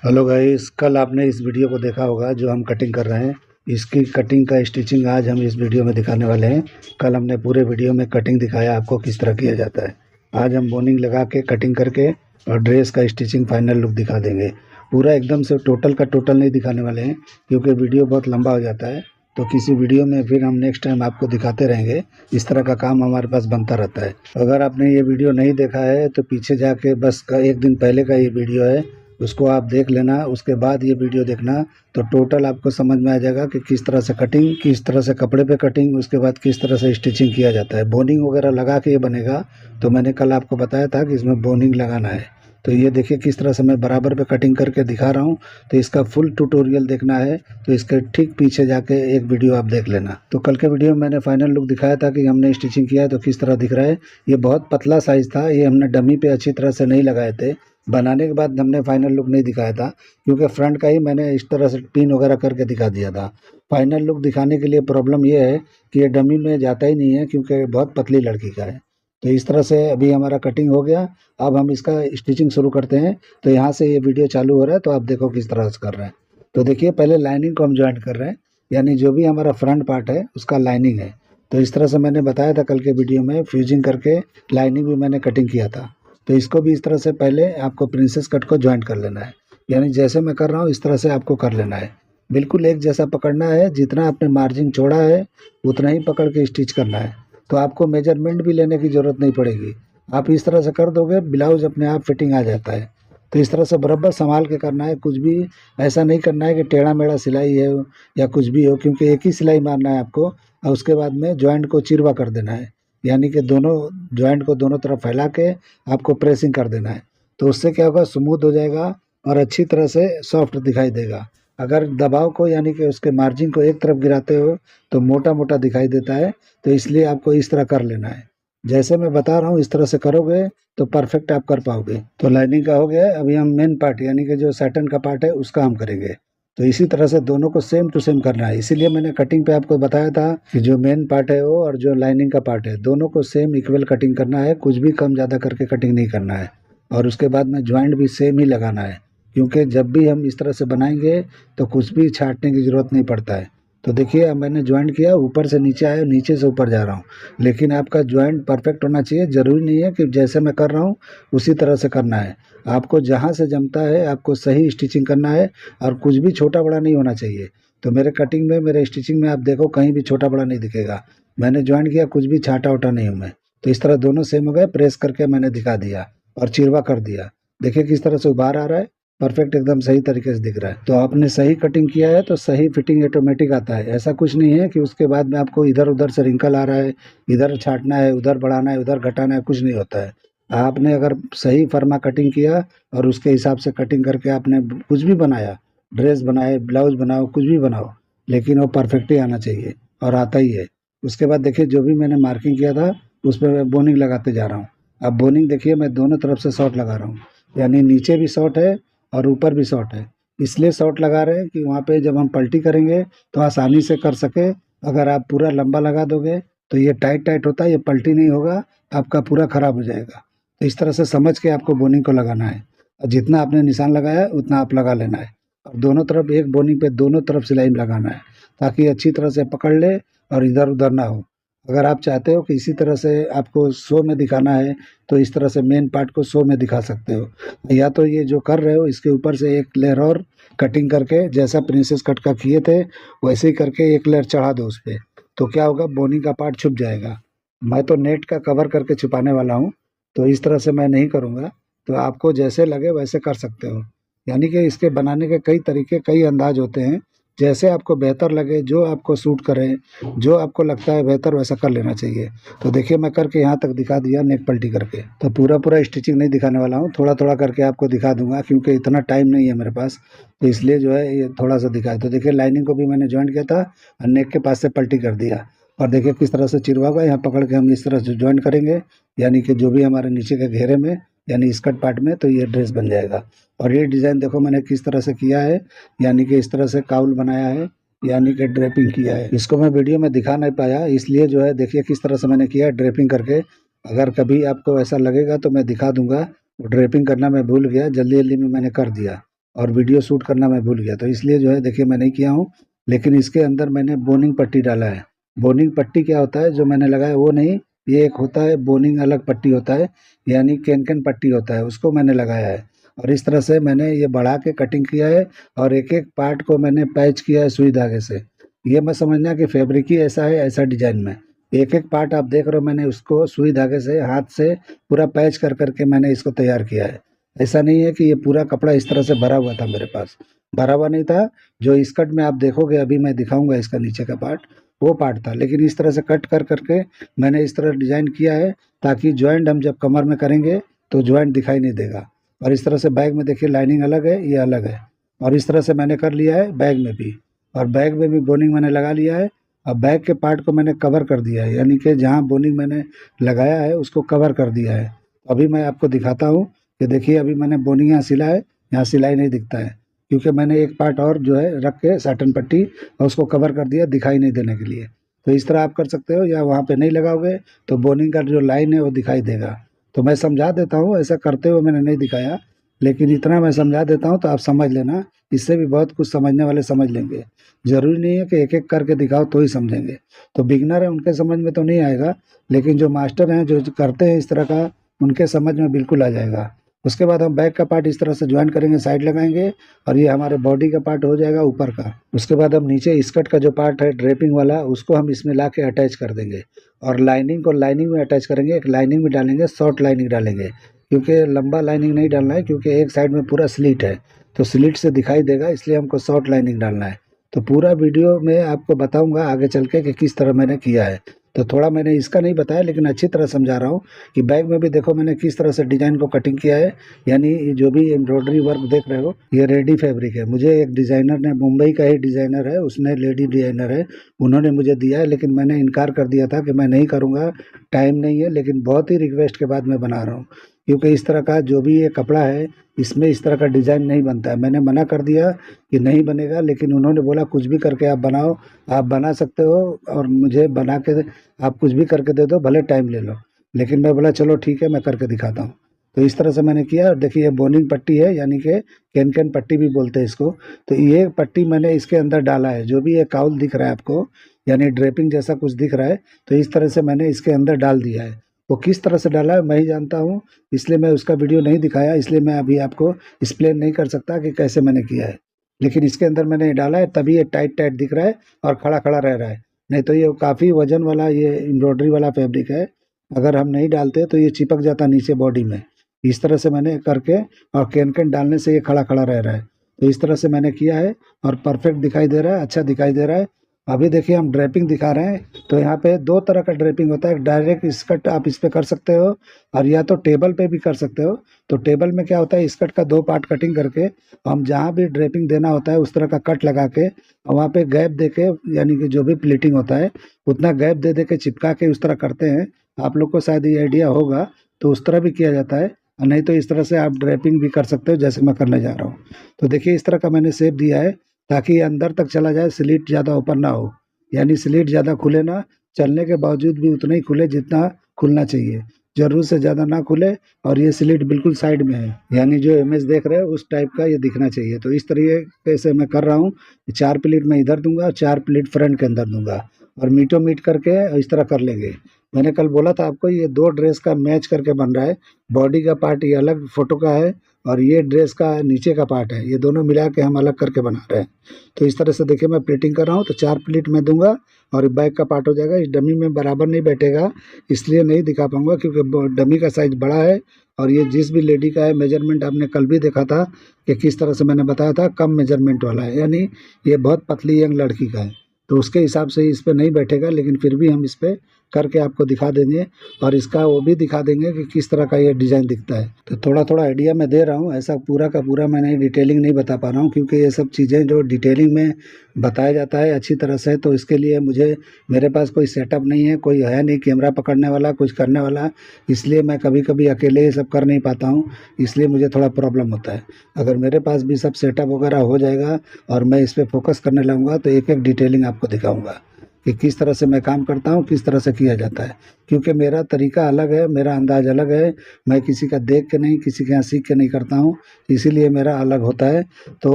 Hello guys, कल आपने इस वीडियो को देखा होगा जो हम कटिंग कर रहे हैं। इसकी कटिंग का स्टिचिंग आज हम इस वीडियो में दिखाने वाले हैं। कल हमने पूरे वीडियो में कटिंग दिखाया आपको किस तरह किया जाता है। आज हम बोनिंग लगा के कटिंग करके और ड्रेस का स्टिचिंग फाइनल लुक दिखा देंगे। पूरा एकदम से टोटल का टोटल नहीं दिखाने वाले हैं क्योंकि वीडियो बहुत लंबा हो जाता है। तो किसी वीडियो में फिर हम नेक्स्ट टाइम आपको दिखाते रहेंगे। इस तरह का काम हमारे पास बनता रहता है। अगर आपने ये वीडियो नहीं देखा है तो पीछे जाके बस एक दिन पहले का ये वीडियो है, उसको आप देख लेना। उसके बाद ये वीडियो देखना तो टोटल आपको समझ में आ जाएगा कि किस तरह से कटिंग, किस तरह से कपड़े पे कटिंग, उसके बाद किस तरह से स्टिचिंग किया जाता है। बोनिंग वगैरह लगा के ये बनेगा। तो मैंने कल आपको बताया था कि इसमें बोनिंग लगाना है। तो ये देखिए किस तरह से मैं बराबर पे कटिंग करके दिखा रहा हूँ। तो इसका फुल ट्यूटोरियल देखना है तो इसके ठीक पीछे जाके एक वीडियो आप देख लेना। तो कल के वीडियो में मैंने फाइनल लुक दिखाया था कि हमने स्टिचिंग किया है तो किस तरह दिख रहा है। ये बहुत पतला साइज था, ये हमने डमी पे अच्छी तरह से नहीं लगाए थे। बनाने के बाद हमने फाइनल लुक नहीं दिखाया था क्योंकि फ्रंट का ही मैंने इस तरह से पिन वगैरह करके दिखा दिया था। फाइनल लुक दिखाने के लिए प्रॉब्लम ये है कि ये डमी में जाता ही नहीं है क्योंकि बहुत पतली लड़की का है। तो इस तरह से अभी हमारा कटिंग हो गया। अब हम इसका स्टिचिंग शुरू करते हैं। तो यहाँ से ये वीडियो चालू हो रहा है तो आप देखो किस तरह से कर रहे हैं। तो देखिए पहले लाइनिंग को हम ज्वाइंट कर रहे हैं, यानी जो भी हमारा फ्रंट पार्ट है उसका लाइनिंग है। तो इस तरह से मैंने बताया था कल के वीडियो में, फ्यूजिंग करके लाइनिंग भी मैंने कटिंग किया था। तो इसको भी इस तरह से पहले आपको प्रिंसेस कट को ज्वाइंट कर लेना है, यानी जैसे मैं कर रहा हूँ इस तरह से आपको कर लेना है। बिल्कुल एक जैसा पकड़ना है, जितना आपने मार्जिन छोड़ा है उतना ही पकड़ के स्टिच करना है। तो आपको मेजरमेंट भी लेने की ज़रूरत नहीं पड़ेगी। आप इस तरह से कर दोगे ब्लाउज अपने आप फिटिंग आ जाता है। तो इस तरह से बराबर संभाल के करना है, कुछ भी ऐसा नहीं करना है कि टेढ़ा मेढ़ा सिलाई है या कुछ भी हो, क्योंकि एक ही सिलाई मारना है आपको। और उसके बाद में जॉइंट को चिरवा कर देना है, यानी कि दोनों जॉइंट को दोनों तरफ फैला के आपको प्रेसिंग कर देना है। तो उससे क्या होगा, स्मूथ हो जाएगा और अच्छी तरह से सॉफ्ट दिखाई देगा। अगर दबाव को यानी कि उसके मार्जिन को एक तरफ गिराते हो तो मोटा मोटा दिखाई देता है। तो इसलिए आपको इस तरह कर लेना है, जैसे मैं बता रहा हूँ इस तरह से करोगे तो परफेक्ट आप कर पाओगे। तो लाइनिंग का हो गया है, अभी हम मेन पार्ट यानी कि जो सैटन का पार्ट है उसका हम करेंगे। तो इसी तरह से दोनों को सेम टू सेम करना है। इसीलिए मैंने कटिंग पे आपको बताया था कि जो मेन पार्ट है वो और जो लाइनिंग का पार्ट है दोनों को सेम इक्वल कटिंग करना है, कुछ भी कम ज़्यादा करके कटिंग नहीं करना है। और उसके बाद में ज्वाइंट भी सेम ही लगाना है, क्योंकि जब भी हम इस तरह से बनाएंगे तो कुछ भी छांटने की ज़रूरत नहीं पड़ता है। तो देखिए अब मैंने ज्वाइंट किया, ऊपर से नीचे आया, नीचे से ऊपर जा रहा हूँ। लेकिन आपका ज्वाइंट परफेक्ट होना चाहिए। ज़रूरी नहीं है कि जैसे मैं कर रहा हूँ उसी तरह से करना है। आपको जहाँ से जमता है आपको सही स्टिचिंग करना है और कुछ भी छोटा बड़ा नहीं होना चाहिए। तो मेरे कटिंग में, मेरे स्टिचिंग में आप देखो कहीं भी छोटा बड़ा नहीं दिखेगा। मैंने ज्वाइंट किया, कुछ भी छाटा उटा नहीं हूँ मैं। तो इस तरह दोनों सेम हो गए, प्रेस करके मैंने दिखा दिया और चिरवा कर दिया। देखिए किस तरह से उभार आ रहा है, परफेक्ट एकदम सही तरीके से दिख रहा है। तो आपने सही कटिंग किया है तो सही फिटिंग ऑटोमेटिक आता है। ऐसा कुछ नहीं है कि उसके बाद में आपको इधर उधर से रिंकल आ रहा है, इधर छाटना है, उधर बढ़ाना है, उधर घटाना है, कुछ नहीं होता है। आपने अगर सही फर्मा कटिंग किया और उसके हिसाब से कटिंग करके आपने कुछ भी बनाया, ड्रेस बनाए, ब्लाउज बनाओ, कुछ भी बनाओ, लेकिन वो परफेक्ट ही आना चाहिए और आता ही है। उसके बाद देखिए जो भी मैंने मार्किंग किया था उस पर मैं बोनिंग लगाते जा रहा हूँ। अब बोनिंग देखिए मैं दोनों तरफ से शॉर्ट लगा रहा हूँ, यानी नीचे भी शॉर्ट है और ऊपर भी शॉर्ट है। इसलिए शॉर्ट लगा रहे हैं कि वहाँ पे जब हम पलटी करेंगे तो आसानी से कर सके। अगर आप पूरा लंबा लगा दोगे तो ये टाइट टाइट होता है, ये पलटी नहीं होगा, आपका पूरा खराब हो जाएगा। तो इस तरह से समझ के आपको बोनिंग को लगाना है और जितना आपने निशान लगाया है उतना आप लगा लेना है। और दोनों तरफ एक बोनिंग पे दोनों तरफ सिलाई लगाना है ताकि अच्छी तरह से पकड़ ले और इधर उधर ना हो। अगर आप चाहते हो कि इसी तरह से आपको शो में दिखाना है तो इस तरह से मेन पार्ट को शो में दिखा सकते हो, या तो ये जो कर रहे हो इसके ऊपर से एक लेयर और कटिंग करके जैसा प्रिंसेस कट का किए थे वैसे ही करके एक लेयर चढ़ा दो उस पर। तो क्या होगा, बोनी का पार्ट छुप जाएगा। मैं तो नेट का कवर करके छुपाने वाला हूँ, तो इस तरह से मैं नहीं करूँगा। तो आपको जैसे लगे वैसे कर सकते हो, यानी कि इसके बनाने के कई तरीके, कई अंदाज होते हैं। जैसे आपको बेहतर लगे, जो आपको सूट करे, जो आपको लगता है बेहतर वैसा कर लेना चाहिए। तो देखिए मैं करके यहाँ तक दिखा दिया नेक पल्टी करके। तो पूरा पूरा स्टिचिंग नहीं दिखाने वाला हूँ, थोड़ा थोड़ा करके आपको दिखा दूंगा क्योंकि इतना टाइम नहीं है मेरे पास। तो इसलिए जो है ये थोड़ा सा दिखाया। तो देखिए लाइनिंग को भी मैंने ज्वाइंट किया था और नेक के पास से पल्टी कर दिया। और देखिए किस तरह से चिरवा हुआ, यहाँ पकड़ के हम इस तरह से ज्वाइंट करेंगे, यानी कि जो भी हमारे नीचे के घेरे में यानी स्कर्ट पार्ट में, तो ये ड्रेस बन जाएगा। और ये डिज़ाइन देखो मैंने किस तरह से किया है, यानी कि इस तरह से काउल बनाया है, यानी कि ड्रेपिंग किया है। इसको मैं वीडियो में दिखा नहीं पाया, इसलिए जो है देखिए किस तरह से मैंने किया है ड्रेपिंग करके। अगर कभी आपको ऐसा लगेगा तो मैं दिखा दूंगा। ड्रेपिंग करना मैं भूल गया, जल्दी जल्दी में मैंने कर दिया। और वीडियो शूट करना मैं भूल गया, तो इसलिए जो है देखिए मैं नहीं किया हूँ। लेकिन इसके अंदर मैंने बोनिंग पट्टी डाला है। बोनिंग पट्टी क्या होता है जो मैंने लगाया वो नहीं, ये एक होता है बोनिंग अलग पट्टी होता है, यानी कैन पट्टी होता है, उसको मैंने लगाया है। और इस तरह से मैंने ये बढ़ा के कटिंग किया है और एक एक पार्ट को मैंने पैच किया है सुई धागे से। ये मत समझना कि फैब्रिक ही ऐसा है ऐसा डिजाइन में, एक एक पार्ट आप देख रहे हो मैंने उसको सुई धागे से हाथ से पूरा पैच कर करके मैंने इसको तैयार किया है। ऐसा नहीं है कि ये पूरा कपड़ा इस तरह से भरा हुआ था, मेरे पास भरा हुआ नहीं था। जो स्कर्ट में आप देखोगे अभी मैं दिखाऊंगा इसका नीचे का पार्ट, वो पार्ट था, लेकिन इस तरह से कट कर करके मैंने इस तरह डिजाइन किया है ताकि ज्वाइंट हम जब कमर में करेंगे तो ज्वाइंट दिखाई नहीं देगा। और इस तरह से बैग में देखिए लाइनिंग अलग है, ये अलग है, और इस तरह से मैंने कर लिया है बैग में भी, और बैग में भी बोनिंग मैंने लगा लिया है। अब बैग के पार्ट को मैंने कवर कर दिया है, यानी कि जहाँ बोनिंग मैंने लगाया है उसको कवर कर दिया है। अभी मैं आपको दिखाता हूँ कि देखिए अभी मैंने बोनिंग यहाँ सिला है, यहाँ सिलाई नहीं दिखता है क्योंकि मैंने एक पार्ट और जो है रख के साटन पट्टी और उसको कवर कर दिया दिखाई नहीं देने के लिए। तो इस तरह आप कर सकते हो, या वहाँ पे नहीं लगाओगे तो बोनिंग का जो लाइन है वो दिखाई देगा। तो मैं समझा देता हूँ, ऐसा करते हुए मैंने नहीं दिखाया, लेकिन इतना मैं समझा देता हूँ तो आप समझ लेना, इससे भी बहुत कुछ समझने वाले समझ लेंगे। ज़रूरी नहीं है कि एक एक करके दिखाओ तो ही समझेंगे, तो बिगनर है उनके समझ में तो नहीं आएगा, लेकिन जो मास्टर हैं जो करते हैं इस तरह का उनके समझ में बिल्कुल आ जाएगा। उसके बाद हम बैक का पार्ट इस तरह से ज्वाइन करेंगे, साइड लगाएंगे, और ये हमारे बॉडी का पार्ट हो जाएगा ऊपर का। उसके बाद हम नीचे स्कर्ट का जो पार्ट है ड्रेपिंग वाला उसको हम इसमें ला के अटैच कर देंगे, और लाइनिंग को लाइनिंग में अटैच करेंगे। एक लाइनिंग भी डालेंगे, शॉर्ट लाइनिंग डालेंगे, क्योंकि लंबा लाइनिंग नहीं डालना है क्योंकि एक साइड में पूरा स्लिट है तो स्लिट से दिखाई देगा, इसलिए हमको शॉर्ट लाइनिंग डालना है। तो पूरा वीडियो में आपको बताऊंगा आगे चल के कि किस तरह मैंने किया है। तो थोड़ा मैंने इसका नहीं बताया लेकिन अच्छी तरह समझा रहा हूँ कि बैग में भी देखो मैंने किस तरह से डिज़ाइन को कटिंग किया है। यानी ये जो भी एम्ब्रॉयडरी वर्क देख रहे हो ये रेडी फैब्रिक है, मुझे एक डिज़ाइनर ने, मुंबई का ही डिज़ाइनर है, उसने लेडी डिज़ाइनर है, उन्होंने मुझे दिया है, लेकिन मैंने इनकार कर दिया था कि मैं नहीं करूँगा, टाइम नहीं है। लेकिन बहुत ही रिक्वेस्ट के बाद मैं बना रहा हूँ, क्योंकि इस तरह का जो भी ये कपड़ा है इसमें इस तरह का डिज़ाइन नहीं बनता है। मैंने मना कर दिया कि नहीं बनेगा, लेकिन उन्होंने बोला कुछ भी करके आप बनाओ, आप बना सकते हो और मुझे बना के आप कुछ भी करके दे दो, भले टाइम ले लो। लेकिन मैं बोला चलो ठीक है मैं करके दिखाता हूँ। तो इस तरह से मैंने किया, और देखिए ये बोनिंग पट्टी है, यानी कि कैन पट्टी भी बोलते हैं इसको। तो ये पट्टी मैंने इसके अंदर डाला है, जो भी ये काउल दिख रहा है आपको, यानी ड्रेपिंग जैसा कुछ दिख रहा है, तो इस तरह से मैंने इसके अंदर डाल दिया है। वो किस तरह से डाला है मैं ही जानता हूँ, इसलिए मैं उसका वीडियो नहीं दिखाया, इसलिए मैं अभी आपको एक्सप्लेन नहीं कर सकता कि कैसे मैंने किया है। लेकिन इसके अंदर मैंने डाला है तभी ये टाइट टाइट दिख रहा है और खड़ा खड़ा रह रहा है, नहीं तो ये काफ़ी वजन वाला ये एम्ब्रॉयडरी वाला फैब्रिक है, अगर हम नहीं डालते तो ये चिपक जाता नीचे बॉडी में। इस तरह से मैंने करके, और कैन डालने से ये खड़ा खड़ा रह रहा है, तो इस तरह से मैंने किया है और परफेक्ट दिखाई दे रहा है, अच्छा दिखाई दे रहा है। अभी देखिए हम ड्रेपिंग दिखा रहे हैं, तो यहाँ पे दो तरह का ड्रेपिंग होता है, एक डायरेक्ट स्कर्ट आप इस पे कर सकते हो, और या तो टेबल पे भी कर सकते हो। तो टेबल में क्या होता है, स्कर्ट का दो पार्ट कटिंग करके हम जहाँ भी ड्रेपिंग देना होता है उस तरह का कट लगा के, और वहाँ पे गैप दे के, यानी कि जो भी प्लीटिंग होता है उतना गैप दे दे के चिपका के उस तरह करते हैं। आप लोग को शायद ये आइडिया होगा, तो उस तरह भी किया जाता है, और नहीं तो इस तरह से आप ड्रेपिंग भी कर सकते हो जैसे मैं करने जा रहा हूँ। तो देखिए इस तरह का मैंने शेप दिया है ताकि ये अंदर तक चला जाए, स्लिट ज़्यादा ओपन ना हो, यानी स्लिट ज़्यादा खुले ना, चलने के बावजूद भी उतना ही खुले जितना खुलना चाहिए, जरूर से ज़्यादा ना खुले। और ये स्लिट बिल्कुल साइड में है, यानी जो इमेज देख रहे हो उस टाइप का ये दिखना चाहिए। तो इस तरीके से मैं कर रहा हूँ, 4 प्लीट मैं इधर दूंगा और 4 प्लीट फ्रंट के अंदर दूंगा, और मीटो मीट करके इस तरह कर लेंगे। मैंने कल बोला था आपको ये दो ड्रेस का मैच करके बन रहा है, बॉडी का पार्ट ये अलग फोटो का है और ये ड्रेस का नीचे का पार्ट है, ये दोनों मिला के हम अलग करके बना रहे हैं। तो इस तरह से देखिए मैं प्लेटिंग कर रहा हूँ, तो 4 प्लेट मैं दूंगा और बैक का पार्ट हो जाएगा। इस डमी में बराबर नहीं बैठेगा, इसलिए नहीं दिखा पाऊंगा क्योंकि डमी का साइज बड़ा है, और ये जिस भी लेडी का है मेजरमेंट आपने कल भी देखा था कि किस तरह से मैंने बताया था, कम मेजरमेंट वाला है, यानी ये बहुत पतली यंग लड़की का है, तो उसके हिसाब से इस पर नहीं बैठेगा। लेकिन फिर भी हम इस पर करके आपको दिखा देंगे, और इसका वो भी दिखा देंगे कि किस तरह का ये डिज़ाइन दिखता है। तो थोड़ा थोड़ा आइडिया मैं दे रहा हूँ, ऐसा पूरा का पूरा मैंने डिटेलिंग नहीं बता पा रहा हूँ, क्योंकि ये सब चीज़ें जो डिटेलिंग में बताया जाता है अच्छी तरह से, तो इसके लिए मेरे पास कोई सेटअप नहीं है, कोई है नहीं कैमरा पकड़ने वाला, कुछ करने वाला, इसलिए मैं कभी कभी अकेले ये सब कर नहीं पाता हूँ, इसलिए मुझे थोड़ा प्रॉब्लम होता है। अगर मेरे पास भी सब सेटअप वगैरह हो जाएगा और मैं इस पर फोकस करने लगूँगा तो एक एक डिटेलिंग आपको दिखाऊँगा कि किस तरह से मैं काम करता हूँ, किस तरह से किया जाता है, क्योंकि मेरा तरीका अलग है, मेरा अंदाज अलग है। मैं किसी का देख के नहीं, किसी के यहाँ सीख के नहीं करता हूँ, इसीलिए मेरा अलग होता है। तो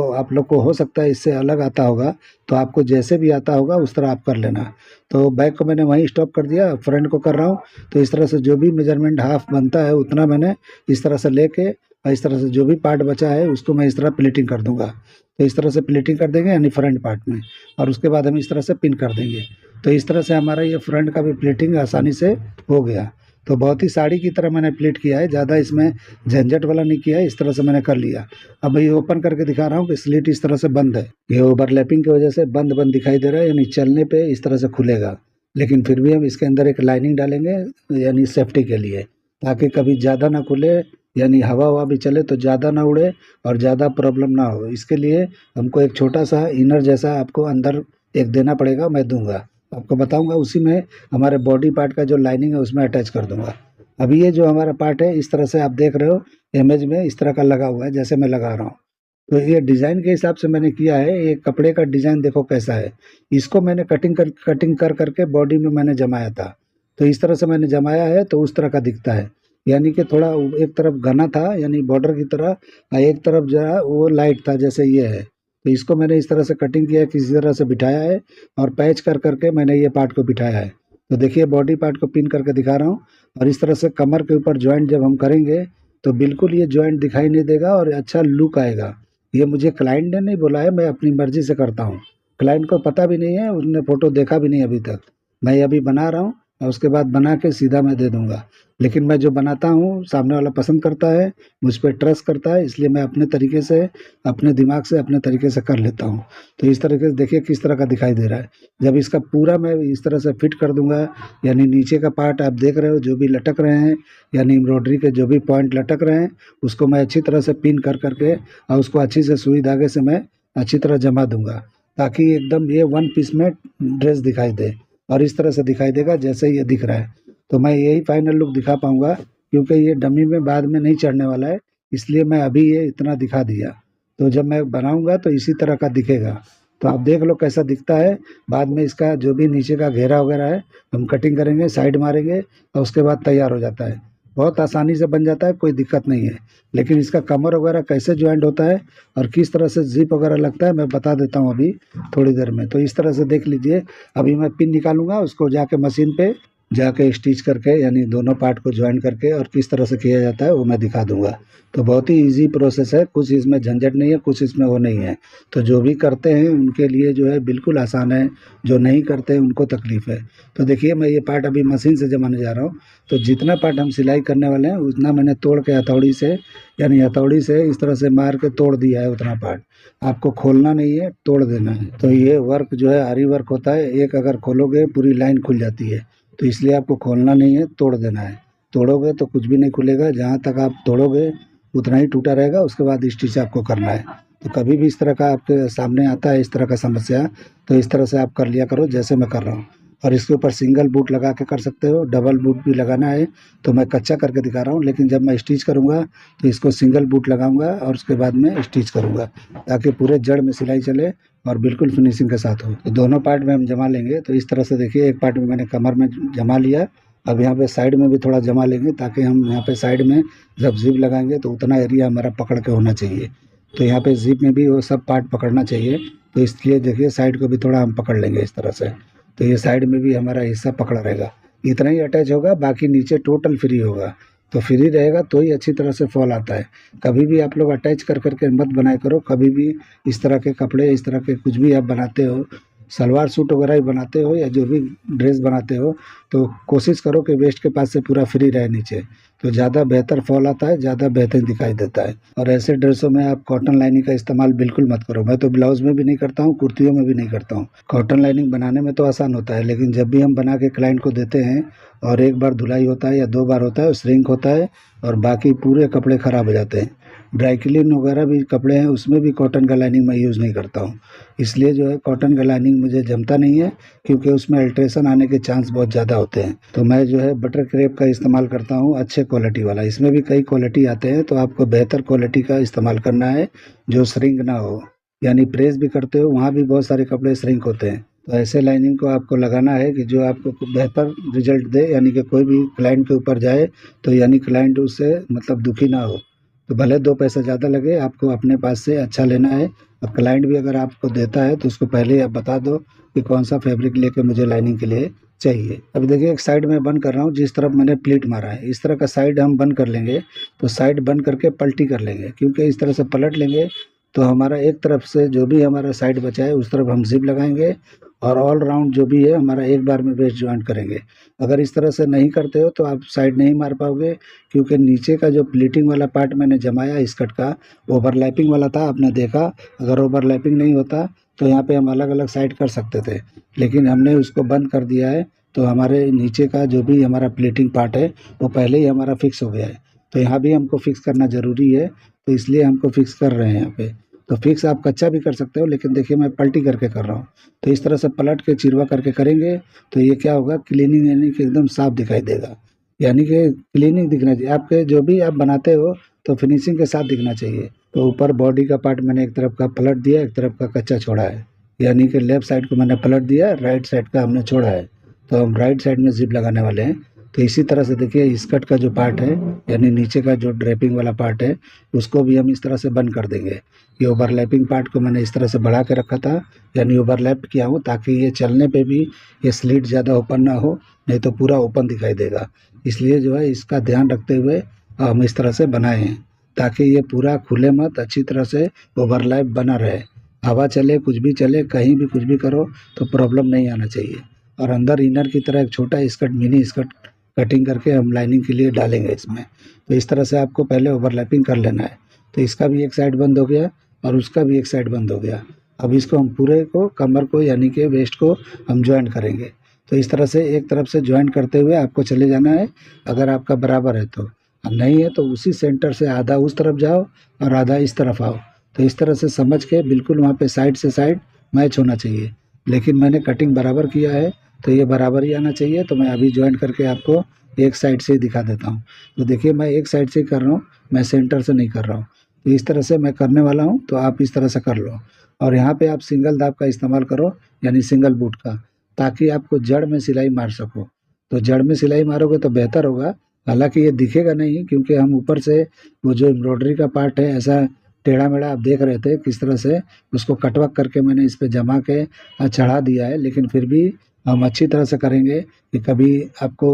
आप लोग को हो सकता है इससे अलग आता होगा, तो आपको जैसे भी आता होगा उस तरह आप कर लेना। तो बैक को मैंने वहीं स्टॉप कर दिया, फ्रंट को कर रहा हूँ। तो इस तरह से जो भी मेजरमेंट हाफ बनता है उतना मैंने इस तरह से लेके, और इस तरह से जो भी पार्ट बचा है उसको मैं इस तरह प्लेटिंग कर दूंगा। तो इस तरह से प्लेटिंग कर देंगे यानी फ्रंट पार्ट में, और उसके बाद हम इस तरह से पिन कर देंगे। तो इस तरह से हमारा ये फ्रंट का भी प्लेटिंग आसानी से हो गया। तो बहुत ही साड़ी की तरह मैंने प्लेट किया है, ज़्यादा इसमें झंझट वाला नहीं किया है, इस तरह से मैंने कर लिया। अब ये ओपन करके दिखा रहा हूँ कि स्लिट इस तरह से बंद है। ये ओवरलैपिंग की वजह से बंद बंद दिखाई दे रहा है, यानी चलने पे इस तरह से खुलेगा। लेकिन फिर भी हम इसके अंदर एक लाइनिंग डालेंगे, यानी सेफ्टी के लिए, ताकि कभी ज़्यादा ना खुले, यानी हवा ववा भी चले तो ज़्यादा ना उड़े और ज़्यादा प्रॉब्लम ना हो। इसके लिए हमको एक छोटा सा इनर जैसा आपको अंदर एक देना पड़ेगा, मैं दूंगा, आपको बताऊंगा। उसी में हमारे बॉडी पार्ट का जो लाइनिंग है उसमें अटैच कर दूंगा। अभी ये जो हमारा पार्ट है इस तरह से आप देख रहे हो इमेज में, इस तरह का लगा हुआ है जैसे मैं लगा रहा हूँ। तो ये डिज़ाइन के हिसाब से मैंने किया है। ये कपड़े का डिज़ाइन देखो कैसा है। इसको मैंने कटिंग कर करके बॉडी में मैंने जमाया था। तो इस तरह से मैंने जमाया है, तो उस तरह का दिखता है। यानी कि थोड़ा एक तरफ घना था यानी बॉर्डर की तरह, और एक तरफ जो है वो लाइट था जैसे ये है। तो इसको मैंने इस तरह से कटिंग किया, किसी तरह से बिठाया है, और पैच कर करके मैंने ये पार्ट को बिठाया है। तो देखिए बॉडी पार्ट को पिन करके दिखा रहा हूँ। और इस तरह से कमर के ऊपर जॉइंट जब हम करेंगे तो बिल्कुल ये जॉइंट दिखाई नहीं देगा और अच्छा लुक आएगा। ये मुझे क्लाइंट ने नहीं बोला है, मैं अपनी मर्जी से करता हूँ। क्लाइंट को पता भी नहीं है, उसने फ़ोटो देखा भी नहीं अभी तक। मैं अभी बना रहा हूँ और उसके बाद बना के सीधा मैं दे दूँगा। लेकिन मैं जो बनाता हूँ सामने वाला पसंद करता है, मुझ पे ट्रस्ट करता है, इसलिए मैं अपने तरीके से, अपने दिमाग से, अपने तरीके से कर लेता हूँ। तो इस तरीके से देखिए किस तरह का दिखाई दे रहा है। जब इसका पूरा मैं इस तरह से फिट कर दूंगा, यानी नीचे का पार्ट आप देख रहे हो जो भी लटक रहे हैं, यानी एम्ब्रॉयडरी के जो भी पॉइंट लटक रहे हैं, उसको मैं अच्छी तरह से पिन कर करके और उसको अच्छी से सुई धागे से मैं अच्छी तरह जमा दूंगा, ताकि एकदम ये वन पीस में ड्रेस दिखाई दे। और इस तरह से दिखाई देगा जैसे ये दिख रहा है। तो मैं यही फाइनल लुक दिखा पाऊंगा, क्योंकि ये डमी में बाद में नहीं चढ़ने वाला है, इसलिए मैं अभी ये इतना दिखा दिया। तो जब मैं बनाऊंगा तो इसी तरह का दिखेगा। तो आप देख लो कैसा दिखता है। बाद में इसका जो भी नीचे का घेरा वगैरह है हम कटिंग करेंगे, साइड मारेंगे, और उसके बाद तैयार हो जाता है। बहुत आसानी से बन जाता है, कोई दिक्कत नहीं है। लेकिन इसका कमर वगैरह कैसे ज्वाइंट होता है और किस तरह से जिप वगैरह लगता है मैं बता देता हूँ अभी थोड़ी देर में। तो इस तरह से देख लीजिए। अभी मैं पिन निकालूंगा, उसको जाके मशीन पे जाके स्टिच करके, यानी दोनों पार्ट को ज्वाइन करके, और किस तरह से किया जाता है वो मैं दिखा दूंगा। तो बहुत ही इजी प्रोसेस है, कुछ इसमें झंझट नहीं है, कुछ इसमें वो नहीं है। तो जो भी करते हैं उनके लिए जो है बिल्कुल आसान है, जो नहीं करते हैं उनको तकलीफ़ है। तो देखिए मैं ये पार्ट अभी मशीन से जमाने जा रहा हूँ। तो जितना पार्ट हम सिलाई करने वाले हैं उतना मैंने तोड़ के हथौड़ी से, यानी हथौड़ी से इस तरह से मार के तोड़ दिया है। उतना पार्ट आपको खोलना नहीं है, तोड़ देना है। तो ये वर्क जो है आरी वर्क होता है, एक अगर खोलोगे पूरी लाइन खुल जाती है। तो इसलिए आपको खोलना नहीं है, तोड़ देना है। तोड़ोगे तो कुछ भी नहीं खुलेगा, जहाँ तक आप तोड़ोगे उतना ही टूटा रहेगा, उसके बाद स्टिच आपको करना है। तो कभी भी इस तरह का आपके सामने आता है इस तरह का समस्या, तो इस तरह से आप कर लिया करो जैसे मैं कर रहा हूँ। और इसके ऊपर सिंगल बूट लगा के कर सकते हो, डबल बूट भी लगाना है तो मैं कच्चा करके दिखा रहा हूँ। लेकिन जब मैं स्टिच करूँगा तो इसको सिंगल बूट लगाऊंगा और उसके बाद में स्टिच करूँगा, ताकि पूरे जड़ में सिलाई चले और बिल्कुल फिनिशिंग के साथ हो। तो दोनों पार्ट में हम जमा लेंगे। तो इस तरह से देखिए, एक पार्ट में मैंने कमर में जमा लिया, अब यहाँ पे साइड में भी थोड़ा जमा लेंगे, ताकि हम यहाँ पे साइड में जब जिप लगाएंगे तो उतना एरिया हमारा पकड़ के होना चाहिए। तो यहाँ पे जिप में भी वो सब पार्ट पकड़ना चाहिए। तो इसलिए देखिए साइड को भी थोड़ा हम पकड़ लेंगे इस तरह से। तो ये साइड में भी हमारा हिस्सा पकड़ा रहेगा, इतना ही अटैच होगा, बाकी नीचे टोटल फ्री होगा। तो फ्री रहेगा तो ही अच्छी तरह से फॉल आता है। कभी भी आप लोग अटैच कर करके मत बनाया करो। कभी भी इस तरह के कपड़े, इस तरह के कुछ भी आप बनाते हो, सलवार सूट वगैरह ही बनाते हो या जो भी ड्रेस बनाते हो, तो कोशिश करो कि वेस्ट के पास से पूरा फ्री रहे नीचे, तो ज़्यादा बेहतर फॉल आता है, ज़्यादा बेहतरीन दिखाई देता है। और ऐसे ड्रेसों में आप कॉटन लाइनिंग का इस्तेमाल बिल्कुल मत करो। मैं तो ब्लाउज़ में भी नहीं करता हूँ, कुर्तियों में भी नहीं करता हूँ। कॉटन लाइनिंग बनाने में तो आसान होता है, लेकिन जब भी हम बना के क्लाइंट को देते हैं और एक बार धुलाई होता है या 2 बार होता है, श्रिंक होता है और बाकी पूरे कपड़े ख़राब हो जाते हैं। ड्राई क्लीन वगैरह भी कपड़े हैं उसमें भी कॉटन का लाइनिंग मैं यूज़ नहीं करता हूँ। इसलिए जो है कॉटन का लाइनिंग मुझे जमता नहीं है, क्योंकि उसमें अल्ट्रेशन आने के चांस बहुत ज़्यादा होते हैं। तो मैं जो है बटर क्रेप का इस्तेमाल करता हूँ, अच्छे क्वालिटी वाला। इसमें भी कई क्वालिटी आते हैं, तो आपको बेहतर क्वालिटी का इस्तेमाल करना है जो श्रिंक ना हो। यानी प्रेस भी करते हो वहाँ भी बहुत सारे कपड़े श्रिंक होते हैं, तो ऐसे लाइनिंग को आपको लगाना है कि जो आपको बेहतर रिजल्ट दे, यानी कि कोई भी क्लाइंट के ऊपर जाए तो यानी क्लाइंट उससे मतलब दुखी ना हो। तो भले 2 पैसा ज़्यादा लगे, आपको अपने पास से अच्छा लेना है। और क्लाइंट भी अगर आपको देता है तो उसको पहले ही आप बता दो कि कौन सा फैब्रिक लेके मुझे लाइनिंग के लिए चाहिए। अब देखिए एक साइड में बंद कर रहा हूँ, जिस तरफ मैंने प्लीट मारा है इस तरह का साइड हम बंद कर लेंगे। तो साइड बंद करके पलटी कर लेंगे, क्योंकि इस तरह से पलट लेंगे तो हमारा एक तरफ से जो भी हमारा साइड बचा है उस तरफ हम जिप लगाएंगे, और ऑल राउंड जो भी है हमारा एक बार में वेस्ट जॉइंट करेंगे। अगर इस तरह से नहीं करते हो तो आप साइड नहीं मार पाओगे, क्योंकि नीचे का जो प्लीटिंग वाला पार्ट मैंने जमाया इस कट का ओवरलैपिंग वाला था, आपने देखा। अगर ओवरलैपिंग नहीं होता तो यहाँ पे हम अलग अलग साइड कर सकते थे, लेकिन हमने उसको बंद कर दिया है। तो हमारे नीचे का जो भी हमारा प्लेटिंग पार्ट है वो पहले ही हमारा फिक्स हो गया है। तो यहाँ भी हमको फिक्स करना ज़रूरी है, तो इसलिए हमको फिक्स कर रहे हैं यहाँ पे। तो फिक्स आप कच्चा भी कर सकते हो, लेकिन देखिए मैं पलटी करके कर रहा हूँ। तो इस तरह से पलट के चिरवा करके करेंगे तो ये क्या होगा, क्लीनिंग यानी कि एकदम साफ दिखाई देगा। यानी कि क्लीनिंग दिखना चाहिए आपके, जो भी आप बनाते हो तो फिनिशिंग के साथ दिखना चाहिए। तो ऊपर बॉडी का पार्ट मैंने एक तरफ का पलट दिया, एक तरफ का कच्चा छोड़ा है। यानी कि लेफ्ट साइड को मैंने पलट दिया, राइट साइड का हमने छोड़ा है। तो हम राइट साइड में जिप लगाने वाले हैं। तो इसी तरह से देखिए स्कर्ट का जो पार्ट है, यानी नीचे का जो ड्रेपिंग वाला पार्ट है, उसको भी हम इस तरह से बंद कर देंगे। ये ओवरलैपिंग पार्ट को मैंने इस तरह से बढ़ा के रखा था, यानी ओवरलैप किया हूँ, ताकि ये चलने पे भी ये स्लिट ज़्यादा ओपन ना हो, नहीं तो पूरा ओपन दिखाई देगा। इसलिए जो है इसका ध्यान रखते हुए हम इस तरह से बनाए हैं, ताकि ये पूरा खुले मत, अच्छी तरह से ओवरलैप बना रहे। हवा चले, कुछ भी चले, कहीं भी कुछ भी करो तो प्रॉब्लम नहीं आना चाहिए। और अंदर इनर की तरह एक छोटा स्कर्ट, मिनी स्कर्ट कटिंग करके हम लाइनिंग के लिए डालेंगे इसमें। तो इस तरह से आपको पहले ओवरलैपिंग कर लेना है। तो इसका भी एक साइड बंद हो गया और उसका भी एक साइड बंद हो गया। अब इसको हम पूरे को, कमर को यानी कि वेस्ट को हम ज्वाइंट करेंगे। तो इस तरह से एक तरफ से ज्वाइंट करते हुए आपको चले जाना है, अगर आपका बराबर है तो। अब नहीं है तो उसी सेंटर से आधा उस तरफ जाओ और आधा इस तरफ आओ। तो इस तरह से समझ के बिल्कुल वहाँ पे साइड से साइड मैच होना चाहिए। लेकिन मैंने कटिंग बराबर किया है तो ये बराबर ही आना चाहिए। तो मैं अभी ज्वाइंट करके आपको एक साइड से ही दिखा देता हूँ। तो देखिए मैं एक साइड से ही कर रहा हूँ, मैं सेंटर से नहीं कर रहा हूँ। तो इस तरह से मैं करने वाला हूँ, तो आप इस तरह से कर लो। और यहाँ पे आप सिंगल दाब का इस्तेमाल करो, यानी सिंगल बूट का, ताकि आपको जड़ में सिलाई मार सको। तो जड़ में सिलाई मारोगे तो बेहतर होगा। हालांकि ये दिखेगा नहीं, क्योंकि हम ऊपर से वो जो एम्ब्रॉयडरी का पार्ट है ऐसा टेढ़ा मेढ़ा आप देख रहे थे किस तरह से उसको कटवर्क करके मैंने इस पे जमा के चढ़ा दिया है। लेकिन फिर भी हम अच्छी तरह से करेंगे कि कभी आपको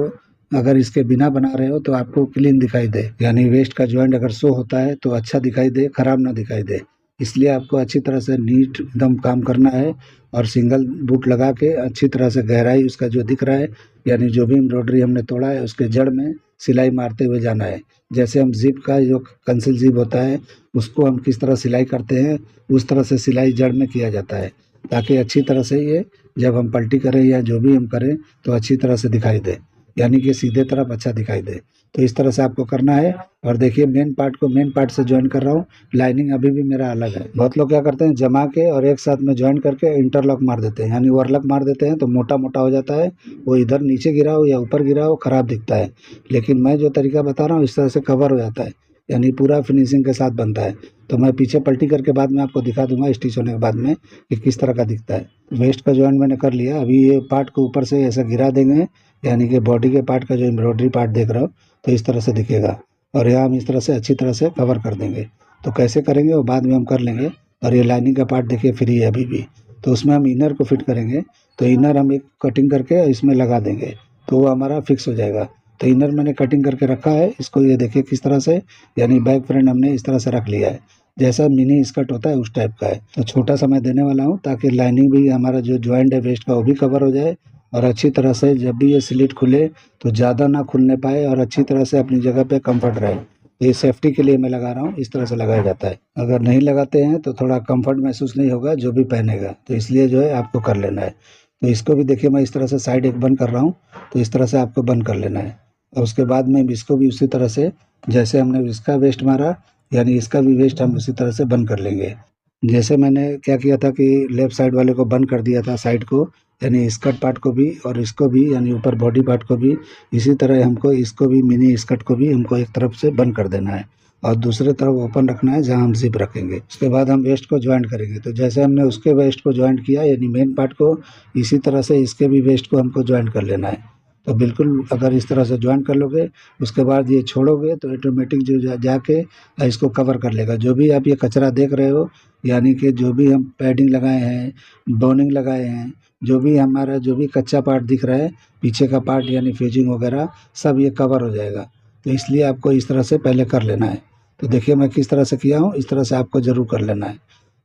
अगर इसके बिना बना रहे हो तो आपको क्लीन दिखाई दे, यानी वेस्ट का जॉइंट अगर शो होता है तो अच्छा दिखाई दे, खराब ना दिखाई दे। इसलिए आपको अच्छी तरह से नीट एकदम काम करना है। और सिंगल बूट लगा के अच्छी तरह से गहराई उसका जो दिख रहा है, यानी जो भी एम्ब्रॉयडरी हमने तोड़ा है उसके जड़ में सिलाई मारते हुए जाना है। जैसे हम जिप का जो कंसिल जिप होता है उसको हम किस तरह सिलाई करते हैं, उस तरह से सिलाई जड़ में किया जाता है, ताकि अच्छी तरह से ये जब हम पलटी करें या जो भी हम करें तो अच्छी तरह से दिखाई दे, यानी कि सीधे तरफ अच्छा दिखाई दे। तो इस तरह से आपको करना है। और देखिए मेन पार्ट को मेन पार्ट से ज्वाइन कर रहा हूँ, लाइनिंग अभी भी मेरा अलग है। बहुत लोग क्या करते हैं, जमा के और एक साथ में ज्वाइन करके इंटरलॉक मार देते हैं, यानी ओवरलॉक मार देते हैं, तो मोटा मोटा हो जाता है। वो इधर नीचे गिरा हो या ऊपर गिरा हो खराब दिखता है। लेकिन मैं जो तरीका बता रहा हूँ इस तरह से कवर हो जाता है, यानी पूरा फिनिशिंग के साथ बनता है। तो मैं पीछे पलटी करके बाद में आपको दिखा दूंगा स्टिच होने के बाद में कि किस तरह का दिखता है। वेस्ट का जॉइंट मैंने कर लिया। अभी ये पार्ट को ऊपर से ऐसा गिरा देंगे, यानी कि बॉडी के पार्ट का जो एम्ब्रॉयडरी पार्ट देख रहा हो तो इस तरह से दिखेगा। और यहाँ हम इस तरह से अच्छी तरह से कवर कर देंगे। तो कैसे करेंगे वो बाद में हम कर लेंगे। और ये लाइनिंग का पार्ट देखिए फ्री है अभी भी, तो उसमें हम इनर को फिट करेंगे। तो इनर हम एक कटिंग करके इसमें लगा देंगे तो वो हमारा फिक्स हो जाएगा। तो इनर मैंने कटिंग करके रखा है, इसको ये देखिए किस तरह से, यानी बैक फ्रंट हमने इस तरह से रख लिया है, जैसा मिनी स्कर्ट होता है उस टाइप का है। तो छोटा सा मैं देने वाला हूँ, ताकि लाइनिंग भी हमारा जो ज्वाइंट है वेस्ट का वो भी कवर हो जाए। और अच्छी तरह से जब भी ये स्लिट खुले तो ज़्यादा ना खुलने पाए और अच्छी तरह से अपनी जगह पे कंफर्ट रहे। ये सेफ्टी के लिए मैं लगा रहा हूँ, इस तरह से लगाया जाता है। अगर नहीं लगाते हैं तो थोड़ा कंफर्ट महसूस नहीं होगा जो भी पहनेगा, तो इसलिए जो है आपको कर लेना है। तो इसको भी देखिए मैं इस तरह से साइड एक बंद कर रहा हूँ, तो इस तरह से आपको बंद कर लेना है। और उसके बाद में इसको भी उसी तरह से, जैसे हमने इसका वेस्ट मारा, यानी इसका भी वेस्ट हम उसी तरह से बंद कर लेंगे। जैसे मैंने क्या किया था कि लेफ्ट साइड वाले को बंद कर दिया था साइड को, यानी स्कर्ट पार्ट को भी और इसको भी, यानी ऊपर बॉडी पार्ट को भी। इसी तरह हमको इसको भी, मिनी स्कर्ट को भी हमको एक तरफ से बंद कर देना है। और दूसरे तरफ ओपन रखना है जहां हम जिप रखेंगे। उसके बाद हम वेस्ट को ज्वाइंट करेंगे। तो जैसे हमने उसके वेस्ट को ज्वाइंट किया यानी मेन पार्ट को, इसी तरह से इसके भी वेस्ट को हमको ज्वाइंट कर लेना है। तो बिल्कुल अगर इस तरह से ज्वाइंट कर लोगे, उसके बाद ये छोड़ोगे तो ऑटोमेटिक जो जाके इसको कवर कर लेगा। जो भी आप ये कचरा देख रहे हो, यानी कि जो भी हम पैडिंग लगाए हैं, बोनिंग लगाए हैं, जो भी हमारा जो भी कच्चा पार्ट दिख रहा है, पीछे का पार्ट यानी फ्यूजिंग वगैरह, सब ये कवर हो जाएगा। तो इसलिए आपको इस तरह से पहले कर लेना है। तो देखिए मैं किस तरह से किया हूँ, इस तरह से आपको ज़रूर कर लेना है।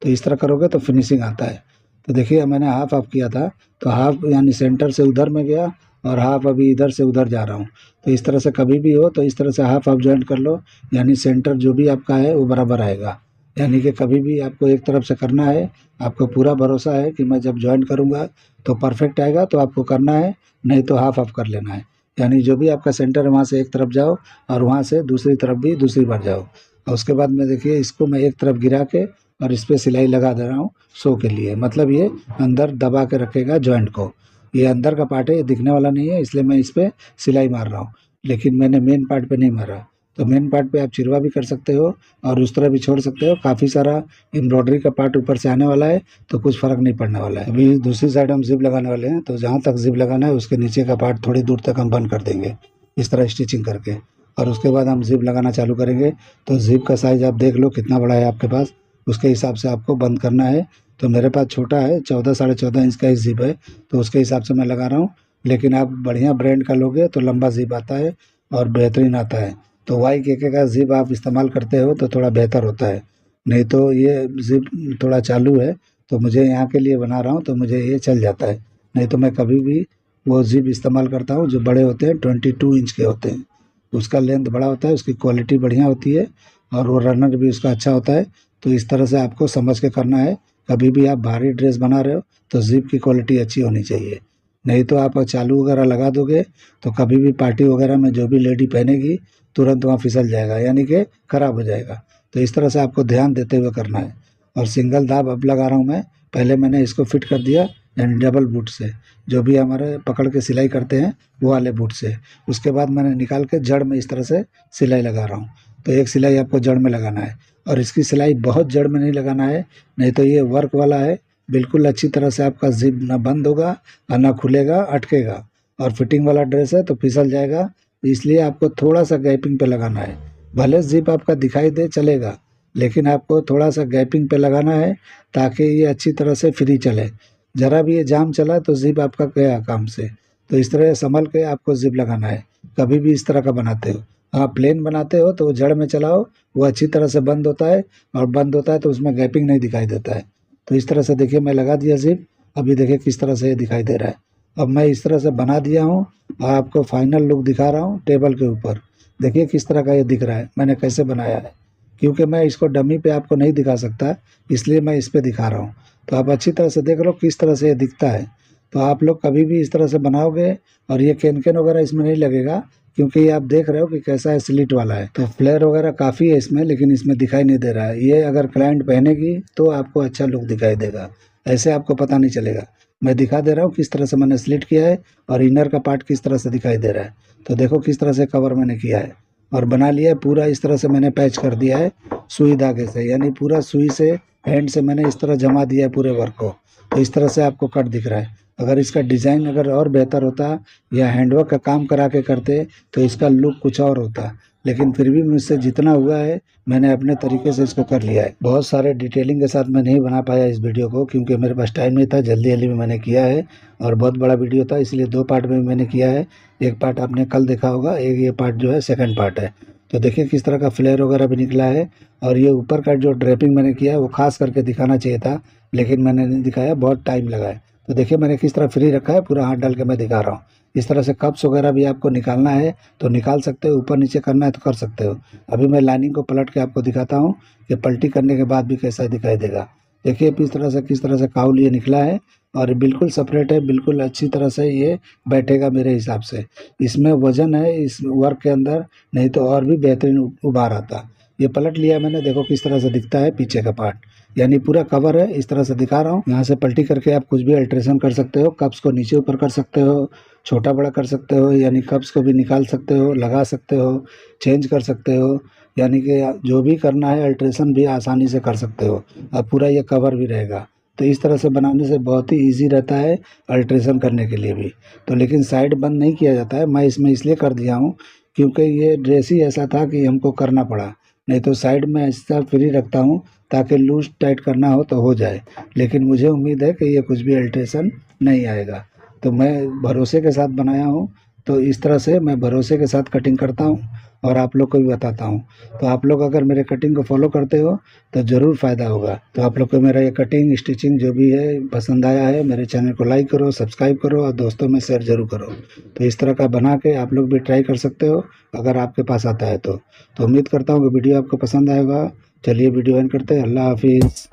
तो इस तरह करोगे तो फिनिशिंग आता है। तो देखिए मैंने हाफ ऑफ किया था, तो हाफ यानी सेंटर से उधर में गया और हाफ अभी इधर से उधर जा रहा हूँ। तो इस तरह से कभी भी हो तो इस तरह से हाफ ऑफ ज्वाइंट कर लो, यानी सेंटर जो भी आपका है वो बराबर आएगा। यानी कि कभी भी आपको एक तरफ से करना है, आपको पूरा भरोसा है कि मैं जब ज्वाइंट करूँगा तो परफेक्ट आएगा, तो आपको करना है, नहीं तो हाफ ऑफ कर लेना है। यानी जो भी आपका सेंटर है वहाँ से एक तरफ जाओ और वहाँ से दूसरी तरफ भी दूसरी बार जाओ। और उसके बाद में देखिए इसको मैं एक तरफ गिरा के और इस पर सिलाई लगा दे रहा हूँ शो के लिए, मतलब ये अंदर दबा के रखेगा जॉइंट को। ये अंदर का पार्ट है, ये दिखने वाला नहीं है, इसलिए मैं इस पर सिलाई मार रहा हूँ, लेकिन मैंने मेन पार्ट पे नहीं मारा। तो मेन पार्ट पे आप चिरवा भी कर सकते हो और उस तरह भी छोड़ सकते हो। काफ़ी सारा एम्ब्रॉयडरी का पार्ट ऊपर से आने वाला है, तो कुछ फ़र्क नहीं पड़ने वाला है। अभी दूसरी साइड हम जिप लगाने वाले हैं, तो जहाँ तक जिप लगाना है उसके नीचे का पार्ट थोड़ी दूर तक हम बंद कर देंगे इस तरह स्टिचिंग करके, और उसके बाद हम जिप लगाना चालू करेंगे। तो जिप का साइज़ आप देख लो कितना बड़ा है आपके पास, उसके हिसाब से आपको बंद करना है। तो मेरे पास छोटा है, 14 साढ़े 14 इंच का ही जिप है, तो उसके हिसाब से मैं लगा रहा हूँ। लेकिन आप बढ़िया ब्रांड का लोगे तो लंबा जिप आता है और बेहतरीन आता है। तो वाई के का जिप आप इस्तेमाल करते हो तो थोड़ा बेहतर होता है। नहीं तो ये जिप थोड़ा चालू है, तो मुझे यहाँ के लिए बना रहा हूँ तो मुझे ये चल जाता है। नहीं तो मैं कभी भी वो जिप इस्तेमाल करता हूँ जो बड़े होते हैं, 22 इंच के होते हैं। उसका लेंथ बड़ा होता है, उसकी क्वालिटी बढ़िया होती है और वो रनर भी उसका अच्छा होता है। तो इस तरह से आपको समझ के करना है। कभी भी आप भारी ड्रेस बना रहे हो तो जिप की क्वालिटी अच्छी होनी चाहिए, नहीं तो आप चालू वगैरह लगा दोगे तो कभी भी पार्टी वगैरह में जो भी लेडी पहनेगी तुरंत वहाँ फिसल जाएगा, यानी कि ख़राब हो जाएगा। तो इस तरह से आपको ध्यान देते हुए करना है। और सिंगल दाब अब लगा रहा हूँ मैं, पहले मैंने इसको फिट कर दिया यानी डबल बूट से, जो भी हमारे पकड़ के सिलाई करते हैं वो वाले बूट से। उसके बाद मैंने निकाल के जड़ में इस तरह से सिलाई लगा रहा हूँ। तो एक सिलाई आपको जड़ में लगाना है, और इसकी सिलाई बहुत जड़ में नहीं लगाना है, नहीं तो ये वर्क वाला है। बिल्कुल अच्छी तरह से आपका जिप ना बंद होगा और ना खुलेगा, अटकेगा। और फिटिंग वाला ड्रेस है तो फिसल जाएगा, इसलिए आपको थोड़ा सा गैपिंग पे लगाना है। भले जिप आपका दिखाई दे चलेगा, लेकिन आपको थोड़ा सा गैपिंग पे लगाना है ताकि ये अच्छी तरह से फ्री चले। ज़रा भी ये जाम चला तो जिप आपका गया काम से। तो इस तरह संभल के आपको जिप लगाना है। कभी भी इस तरह का बनाते हो, हाँ प्लेन बनाते हो तो जड़ में चलाओ, वो अच्छी तरह से बंद होता है, और बंद होता है तो उसमें गैपिंग नहीं दिखाई देता है। तो इस तरह से देखिए मैं लगा दिया जिप, अभी देखिए किस तरह से ये दिखाई दे रहा है। अब मैं इस तरह से बना दिया हूँ और आपको फाइनल लुक दिखा रहा हूँ टेबल के ऊपर। देखिए किस तरह का ये दिख रहा है, मैंने कैसे बनाया है। क्योंकि मैं इसको डमी पे आपको नहीं दिखा सकता, इसलिए मैं इस पे दिखा रहा हूँ। तो आप अच्छी तरह से देख लो किस तरह से ये दिखता है। तो आप लोग कभी भी इस तरह से बनाओगे, और ये कैन वगैरह इसमें नहीं लगेगा, क्योंकि ये आप देख रहे हो कि कैसा है, स्लिट वाला है। तो फ्लेयर वगैरह काफ़ी है इसमें, लेकिन इसमें दिखाई नहीं दे रहा है। ये अगर क्लाइंट पहनेगी तो आपको अच्छा लुक दिखाई देगा, ऐसे आपको पता नहीं चलेगा। मैं दिखा दे रहा हूँ किस तरह से मैंने स्लिट किया है और इनर का पार्ट किस तरह से दिखाई दे रहा है। तो देखो किस तरह से कवर मैंने किया है और बना लिया है पूरा। इस तरह से मैंने पैच कर दिया है सुई धागे से, यानी पूरा सुई से हैंड से मैंने इस तरह जमा दिया है पूरे वर्क को। तो इस तरह से आपको कट दिख रहा है। अगर इसका डिज़ाइन अगर और बेहतर होता या हैंडवर्क का काम करा के करते तो इसका लुक कुछ और होता, लेकिन फिर भी मुझसे जितना हुआ है मैंने अपने तरीके से इसको कर लिया है। बहुत सारे डिटेलिंग के साथ मैं नहीं बना पाया इस वीडियो को, क्योंकि मेरे पास टाइम नहीं था, जल्दी जल्दी में मैंने किया है और बहुत बड़ा वीडियो था, इसलिए 2 पार्ट में मैंने किया है। एक पार्ट आपने कल देखा होगा, एक ये पार्ट जो है सेकंड पार्ट है। तो देखिए किस तरह का फ्लेयर वगैरह भी निकला है। और ये ऊपर का जो ड्रेपिंग मैंने किया है वो खास करके दिखाना चाहिए था, लेकिन मैंने नहीं दिखाया, बहुत टाइम लगा है। तो देखिए मैंने किस तरह फ्री रखा है, पूरा हाथ डाल के मैं दिखा रहा हूँ। इस तरह से कप्स वगैरह भी आपको निकालना है तो निकाल सकते हो, ऊपर नीचे करना है तो कर सकते हो। अभी मैं लाइनिंग को पलट के आपको दिखाता हूँ कि पलटी करने के बाद भी कैसा दिखाई देगा। देखिए किस तरह से काउल ये निकला है और बिल्कुल सेपरेट है, बिल्कुल अच्छी तरह से ये बैठेगा मेरे हिसाब से। इसमें वजन है इस वर्क के अंदर, नहीं तो और भी बेहतरीन उभार आता। ये पलट लिया मैंने, देखो किस तरह से दिखता है पीछे का पार्ट, यानी पूरा कवर है। इस तरह से दिखा रहा हूँ, यहाँ से पलटी करके आप कुछ भी अल्ट्रेशन कर सकते हो। कप्स को नीचे ऊपर कर सकते हो, छोटा बड़ा कर सकते हो, यानी कप्स को भी निकाल सकते हो, लगा सकते हो, चेंज कर सकते हो। यानी कि जो भी करना है अल्ट्रेशन भी आसानी से कर सकते हो। अब पूरा ये कवर भी रहेगा, तो इस तरह से बनाने से बहुत ही इजी रहता है अल्ट्रेशन करने के लिए भी। तो लेकिन साइड बंद नहीं किया जाता है, मैं इसमें इसलिए कर दिया हूँ क्योंकि ये ड्रेस ही ऐसा था कि हमको करना पड़ा, नहीं तो साइड में ऐसा फ्री रखता हूँ ताकि लूज टाइट करना हो तो हो जाए। लेकिन मुझे उम्मीद है कि ये कुछ भी अल्ट्रेशन नहीं आएगा, तो मैं भरोसे के साथ बनाया हूँ। तो इस तरह से मैं भरोसे के साथ कटिंग करता हूँ और आप लोग को भी बताता हूँ। तो आप लोग अगर मेरे कटिंग को फॉलो करते हो तो ज़रूर फ़ायदा होगा। तो आप लोग को मेरा ये कटिंग स्टिचिंग जो भी है पसंद आया है, मेरे चैनल को लाइक करो, सब्सक्राइब करो और दोस्तों में शेयर ज़रूर करो। तो इस तरह का बना के आप लोग भी ट्राई कर सकते हो अगर आपके पास आता है तो उम्मीद करता हूँ कि वीडियो आपको पसंद आएगा। चलिए वीडियो एंड करते हैं। अल्लाह हाफिज़।